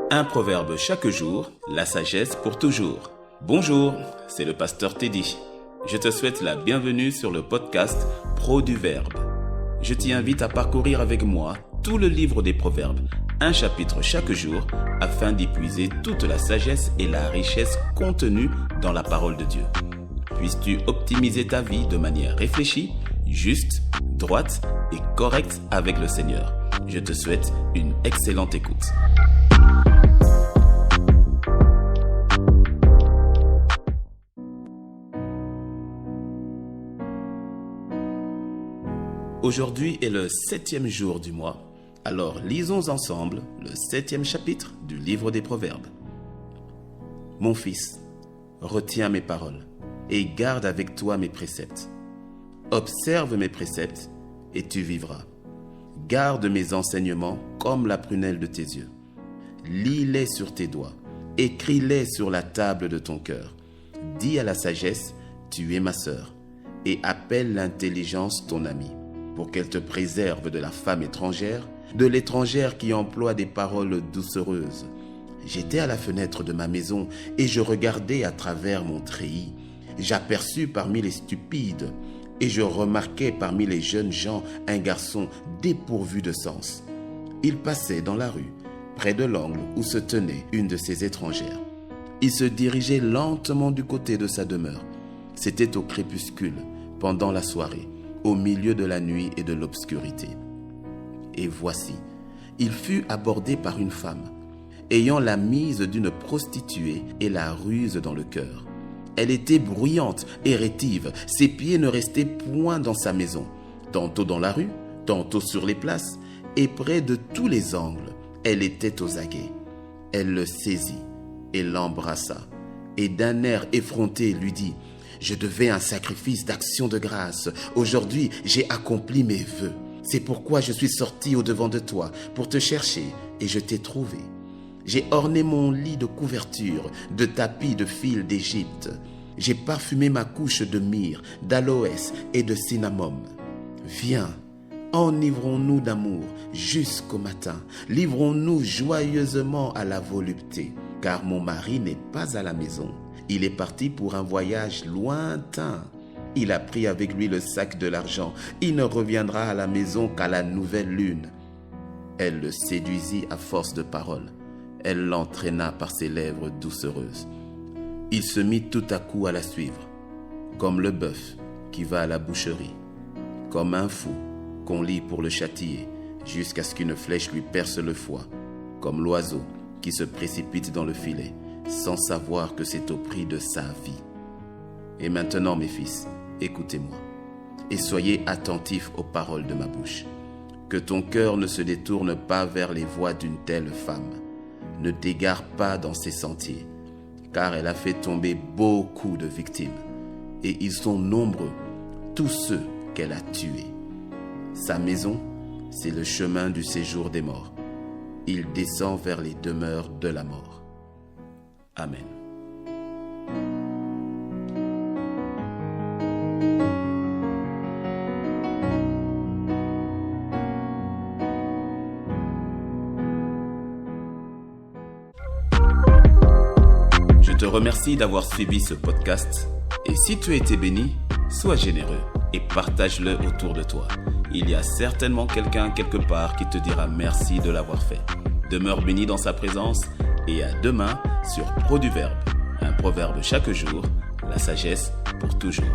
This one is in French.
Un proverbe chaque jour, la sagesse pour toujours. Bonjour, c'est le pasteur Teddy. Je te souhaite la bienvenue sur le podcast Pro du Verbe. Je t'y invite à parcourir avec moi tout le livre des proverbes, un chapitre chaque jour, afin d'y puiser toute la sagesse et la richesse contenues dans la parole de Dieu. Puisses-tu optimiser ta vie de manière réfléchie, juste, droite et correcte avec le Seigneur. Je te souhaite une excellente écoute. Aujourd'hui est le 7e jour du mois. Alors lisons ensemble le 7e chapitre du livre des Proverbes. Mon fils, retiens mes paroles et garde avec toi mes préceptes. Observe mes préceptes et tu vivras. Garde mes enseignements comme la prunelle de tes yeux. Lis-les sur tes doigts, écris-les sur la table de ton cœur. Dis à la sagesse, tu es ma sœur, et appelle l'intelligence ton amie, pour qu'elle te préserve de la femme étrangère, de l'étrangère qui emploie des paroles doucereuses. J'étais à la fenêtre de ma maison et je regardais à travers mon treillis. J'aperçus parmi les stupides et je remarquai parmi les jeunes gens un garçon dépourvu de sens. Il passait dans la rue, près de l'angle où se tenait une de ces étrangères. Il se dirigeait lentement du côté de sa demeure. C'était au crépuscule, pendant la soirée, au milieu de la nuit et de l'obscurité. Et voici, il fut abordé par une femme, ayant la mise d'une prostituée et la ruse dans le cœur. Elle était bruyante et rétive, ses pieds ne restaient point dans sa maison, tantôt dans la rue, tantôt sur les places, et près de tous les angles, elle était aux aguets. Elle le saisit et l'embrassa, et d'un air effronté lui dit: « Je devais un sacrifice d'action de grâce. Aujourd'hui, j'ai accompli mes vœux. C'est pourquoi je suis sorti au-devant de toi pour te chercher et je t'ai trouvé. J'ai orné mon lit de couverture, de tapis de fil d'Égypte. J'ai parfumé ma couche de myrrhe, d'aloès et de cinnamome. Viens, enivrons-nous d'amour jusqu'au matin. Livrons-nous joyeusement à la volupté, car mon mari n'est pas à la maison. Il est parti pour un voyage lointain. Il a pris avec lui le sac de l'argent. Il ne reviendra à la maison qu'à la nouvelle lune. » Elle le séduisit à force de paroles. Elle l'entraîna par ses lèvres doucereuses. Il se mit tout à coup à la suivre, comme le bœuf qui va à la boucherie, comme un fou qu'on lie pour le châtier, jusqu'à ce qu'une flèche lui perce le foie, comme l'oiseau qui se précipite dans le filet, sans savoir que c'est au prix de sa vie. Et maintenant, mes fils, écoutez-moi, et soyez attentifs aux paroles de ma bouche. Que ton cœur ne se détourne pas vers les voies d'une telle femme. Ne t'égare pas dans ses sentiers, car elle a fait tomber beaucoup de victimes, et ils sont nombreux, tous ceux qu'elle a tués. Sa maison, c'est le chemin du séjour des morts. Il descend vers les demeures de la mort. Amen. Je te remercie d'avoir suivi ce podcast et si tu as été béni, sois généreux et partage-le autour de toi. Il y a certainement quelqu'un quelque part qui te dira merci de l'avoir fait. Demeure béni dans sa présence et à demain sur Pro du Verbe. Un proverbe chaque jour, la sagesse pour toujours.